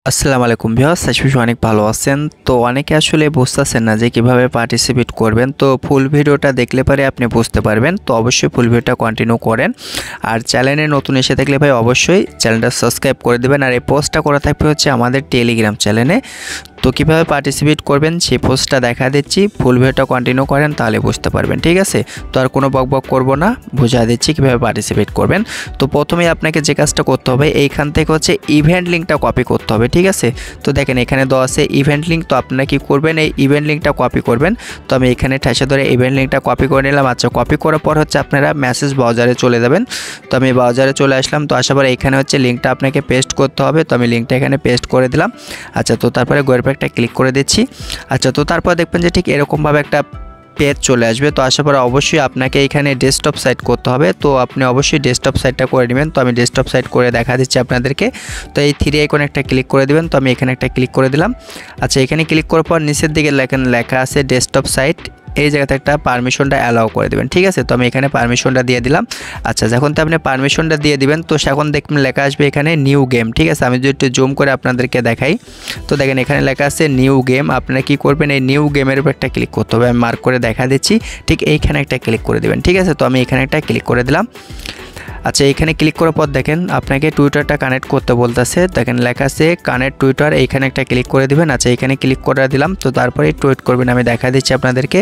আসসালামু আলাইকুম ভিউয়ার্স, আশা করি অনেক ভালো আছেন। তো অনেকে আসলে বুঝতেছেন না যে কিভাবে পার্টিসিপেট করবেন। তো ফুল ভিডিওটা দেখলে পরে আপনি বুঝতে পারবেন। তো অবশ্যই ফুল ভিডিওটা কন্টিনিউ করেন। আর চ্যানেলে নতুন এসে থাকলে ভাই অবশ্যই চ্যানেলটা সাবস্ক্রাইব করে দেবেন। আর এই পোস্টটা করা থাকবে হচ্ছে আমাদের টেলিগ্রাম চ্যানেলে। তো কিভাবে পার্টিসিপেট করবেন সেই পোস্টটা দেখা দিচ্ছি, ফুল ভিডিওটা কন্টিনিউ করেন তাহলে বুঝতে পারবেন, ঠিক আছে। তো আর কোনো বকবক করব না, বুঝা দিচ্ছি কিভাবে পার্টিসিপেট করবেন। তো প্রথমেই আপনাকে যে কাজটা করতে হবে, এইখান থেকে হচ্ছে ইভেন্ট লিঙ্কটা কপি করতে হবে, ঠিক আছে। তো দেখেন এখানে দেওয়া আছে ইভেন্ট লিঙ্ক। তো আপনারা কি করবেন, এই ইভেন্ট লিঙ্কটা কপি করবেন। তো আমি এখানে ঠেসে ধরে ইভেন্ট লিঙ্কটা কপি করে নিলাম। আচ্ছা, কপি করার পর হচ্ছে আপনারা মেসেজ ব্রাউজারে চলে যাবেন। তো আমি ব্রাউজারে চলে আসলাম। তো আসার পর এখানে হচ্ছে লিঙ্কটা আপনাকে পেস্ট করতে হবে। তো আমি লিঙ্কটা এখানে পেস্ট করে দিলাম। আচ্ছা, তো তারপরে গোয়ের প্যাকটা ক্লিক করে দিচ্ছি। আচ্ছা, তো তারপর দেখবেন যে ঠিক এরকমভাবে একটা পেজ চলে আসবে। তো আসার পরে অবশ্যই আপনাকে এখানে ডেস্কটপ সাইট করতে হবে। তো আপনি অবশ্যই ডেস্কটপ সাইটটা করে নেবেন। তো আমি ডেস্কটপ সাইট করে দেখা দিচ্ছি আপনাদেরকে। তো এই থ্রি আইকনে একটা ক্লিক করে দিবেন। তো আমি এখানে একটা ক্লিক করে দিলাম। আচ্ছা, এখানে ক্লিক করার পর নিচের দিকে লেখা আছে ডেস্কটপ সাইট, এই জায়গাতে একটা পারমিশনটা অ্যালাউ করে দেবেন, ঠিক আছে। তো আমি এখানে পারমিশনটা দিয়ে দিলাম। আচ্ছা, যখন তো আপনি পারমিশনটা দিয়ে দিবেন তো এখন দেখবেন লেখা আসবে এখানে নিউ গেম, ঠিক আছে। আমি যদি একটু জুম করে আপনাদেরকে দেখাই, তো দেখেন এখানে লেখা আছে নিউ গেম। আপনারা কি করবেন, এই নিউ গেমের উপর একটা ক্লিক করতে হবে। আমি মার্ক করে দেখা দিচ্ছি, ঠিক এইখানে একটা ক্লিক করে দেবেন, ঠিক আছে। তো আমি এখানে একটা ক্লিক করে দিলাম। আচ্ছা, এখানে ক্লিক করার পর দেখেন আপনাকে টুইটারটা কানেক্ট করতে বলতেছে। দেখেন লেখা আছে কানেক্ট টুইটার, এইখানে একটা ক্লিক করে দিবেন। আচ্ছা, এখানে ক্লিক করে দিলাম। তো তারপরে টুইট করবেন, আমি দেখা দিচ্ছি আপনাদেরকে।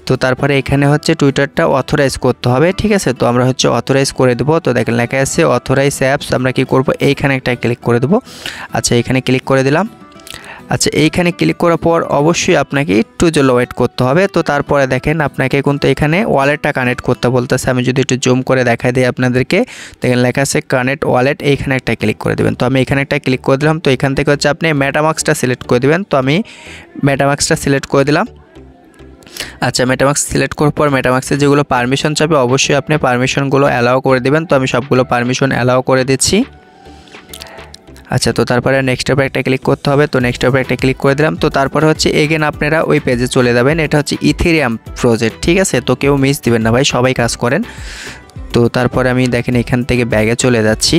তো তারপরে এখানে হচ্ছে টুইটারটা অথরাইজ করতে হবে, ঠিক আছে। তো আমরা হচ্ছে অথরাইজ করে দেবো। তো দেখেন লেখা আছে অথরাইজ অ্যাপস, আমরা কি করব, এইখানে একটা ক্লিক করে দেবো। আচ্ছা, এখানে ক্লিক করে দিলাম। আচ্ছা, এইখানে ক্লিক করার পর অবশ্যই আপনাকে একটু জন্য ওয়েট করতে হবে। তো তারপরে দেখেন আপনাকে কিন্তু এখানে ওয়ালেটটা কানেক্ট করতে বলতেছে। আমি যদি একটু জুম করে দেখাই দিই আপনাদেরকে, দেখেন লেখা আছে কানেক্ট ওয়ালেট, এইখানে একটা ক্লিক করে দেবেন। তো আমি এখানে একটা ক্লিক করে দিলাম। তো এখান থেকে হচ্ছে আপনি মেটামাস্কটা সিলেক্ট করে দেবেন। তো আমি মেটামাস্কটা সিলেক্ট করে দিলাম। আচ্ছা, মেটামাস্ক সিলেক্ট করার পর মেটামাস্কে যেগুলো পারমিশন চাবে অবশ্যই আপনি পারমিশনগুলো অ্যালাউ করে দেবেন। তো আমি সবগুলো পারমিশন অ্যালাউ করে দিচ্ছি। আচ্ছা, তো তারপরে নেক্সট ট্যাবে একটা ক্লিক করতে হবে। তো নেক্সট ট্যাবে একটা ক্লিক করে দিলাম। তো তারপরে হচ্ছে এগেন আপনারা ওই পেজে চলে যাবেন। এটা হচ্ছে ইথেরিয়াম প্রজেক্ট, ঠিক আছে। তো কেউ মিস দিবেন না ভাই, সবাই কাজ করেন। তো তারপরে আমি দেখেন এখান থেকে ব্যাগে চলে যাচ্ছি।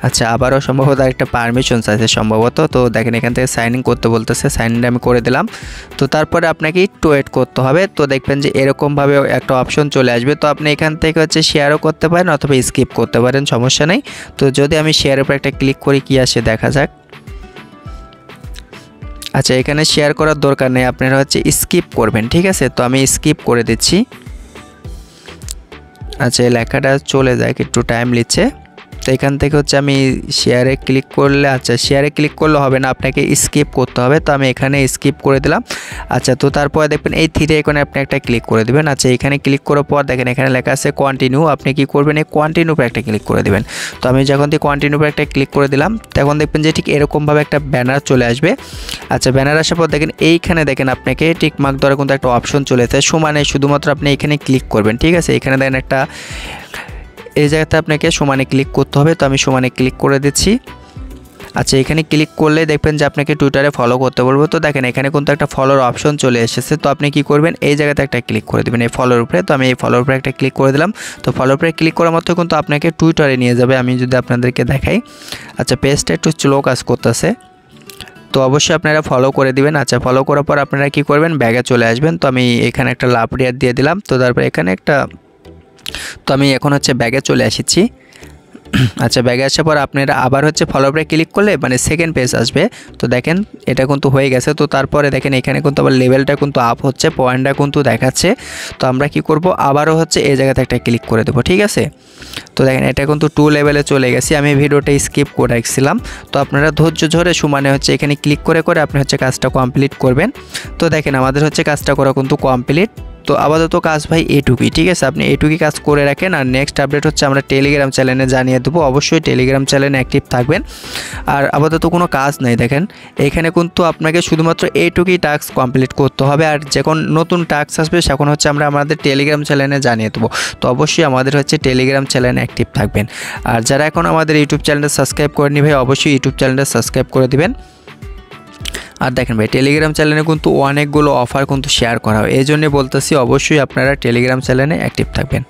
আচ্ছা, আবারও সম্ভবত একটা পারমিশন আছে সম্ভবত। তো দেখেন এখান থেকে সাইন ইন করতে বলতেছে, সাইন ইন আমি করে দিলাম। তো তারপরে আপনাকে একটু ওয়েট করতে হবে। তো দেখবেন যে এরকমভাবে একটা অপশন চলে আসবে। তো আপনি এখান থেকে হচ্ছে শেয়ারও করতে পারেন অথবা স্কিপ করতে পারেন, সমস্যা নেই। তো যদি আমি শেয়ারের উপর একটা ক্লিক করি কি আসে দেখা যাক। আচ্ছা, এখানে শেয়ার করার দরকার নেই, আপনারা হচ্ছে স্কিপ করবেন, ঠিক আছে। তো আমি স্কিপ করে দিচ্ছি। আচ্ছা, এই লেখাটা চলে যায়, একটু টাইম নিচ্ছে। তো এখান থেকে হচ্ছে আমি শেয়ারে ক্লিক করলে, আচ্ছা শেয়ারে ক্লিক করলে হবে না, আপনাকে স্কিপ করতে হবে। তো আমি এখানে স্কিপ করে দিলাম। আচ্ছা, তো তারপরে দেখবেন এই থ্রি আইকনে আপনি একটা ক্লিক করে দেবেন। আচ্ছা, এখানে ক্লিক করার পর দেখেন এখানে লেখা আছে কন্টিনিউ, আপনি কি করবেন, এই কন্টিনিউ উপর একটা ক্লিক করে দেবেন। তো আমি যখন থেকে কন্টিনিউ উপর একটা ক্লিক করে দিলাম তখন দেখবেন যে ঠিক এরকমভাবে একটা ব্যানার চলে আসবে। আচ্ছা, ব্যানার আসার পর দেখেন এইখানে দেখেন আপনাকে টিক মার্ক দ্বারা কিন্তু একটা অপশন চলে এসেছে সমানে, শুধুমাত্র আপনি এখানে ক্লিক করবেন, ঠিক আছে। এখানে দেখেন একটা এই জায়গাতে আপনাকে সমানে ক্লিক করতে হবে। তো আমি সমানে ক্লিক করে দিচ্ছি। আচ্ছা, এখানে ক্লিক করলে দেখবেন যে আপনাকে টুইটারে ফলো করতে বলবো। তো দেখেন এখানে কিন্তু একটা ফলোর অপশন চলে এসেছে। তো আপনি কি করবেন, এই জায়গাতে একটা ক্লিক করে দেবেন এই ফলোর উপরে। তো আমি এই ফলোর উপরে একটা ক্লিক করে দিলাম। তো ফলোর উপরে ক্লিক করার মতো কিন্তু আপনাকে টুইটারে নিয়ে যাবে। আমি যদি আপনাদেরকে দেখাই, আচ্ছা পেজটা একটু স্লো কাজ করতেছে, তো অবশ্যই আপনারা ফলো করে দিবেন। আচ্ছা, ফলো করার পর আপনারা কি করবেন, ব্যাগে চলে আসবেন। তো আমি এখানে একটা লাভ রেয়ার দিয়ে দিলাম। তো তারপর এখানে একটা, তো আমি এখন হচ্ছে ব্যাগে চলে এসেছি। আচ্ছা, ব্যাগে আসার পর আপনারা আবার হচ্ছে ফলো উপরে ক্লিক করলে মানে সেকেন্ড পেজ আসবে। তো দেখেন এটা কিন্তু হয়ে গেছে। তো তারপরে দেখেন এখানে কিন্তু আবার লেভেলটা কিন্তু আপ হচ্ছে, পয়েন্টটা কিন্তু দেখাচ্ছে। তো আমরা কি করব, আবারও হচ্ছে এই জায়গাতে একটা ক্লিক করে দেবো, ঠিক আছে। তো দেখেন এটা কিন্তু 2 লেভেলে চলে গেছি। আমি ভিডিওটা স্কিপ করে রাখছিলাম। তো আপনারা ধৈর্য ধরে সমানে হচ্ছে এখানে ক্লিক করে করে আপনি হচ্ছে কাজটা কমপ্লিট করবেন। তো দেখেন আমাদের হচ্ছে কাজটা করা কিন্তু কমপ্লিট। তো আপাতত কাজ ভাই এটুকুই, ঠিক আছে। আপনি এটুকুই কাজ করে রাখেন। আর নেক্সট আপডেট হচ্ছে আমরা টেলিগ্রাম চ্যানেলে জানিয়ে দেবো, অবশ্যই টেলিগ্রাম চ্যানেলে অ্যাক্টিভ থাকবেন। আর আপাতত কোনো কাজ নেই, দেখেন এখানে কিন্তু আপনাকে শুধুমাত্র এইটুকুই টাস্ক কমপ্লিট করতে হবে। আর যখন নতুন টাস্ক আসবে সেখন হচ্ছে আমরা আমাদের টেলিগ্রাম চ্যানেলে জানিয়ে দেবো। তো অবশ্যই আমাদের হচ্ছে টেলিগ্রাম চ্যানেলে অ্যাক্টিভ থাকবেন। আর যারা এখন আমাদের ইউটিউব চ্যানেলটা সাবস্ক্রাইব করেনি ভাই অবশ্যই ইউটিউব চ্যানেলটা সাবস্ক্রাইব করে দিবেন। আর দেখেন ভাই টেলিগ্রাম চ্যানেলে কিন্তু অনেকগুলো অফার কিন্তু শেয়ার করা হয়, এই জন্য বলতেছি অবশ্যই আপনারা টেলিগ্রাম চ্যানেলে অ্যাক্টিভ থাকবেন।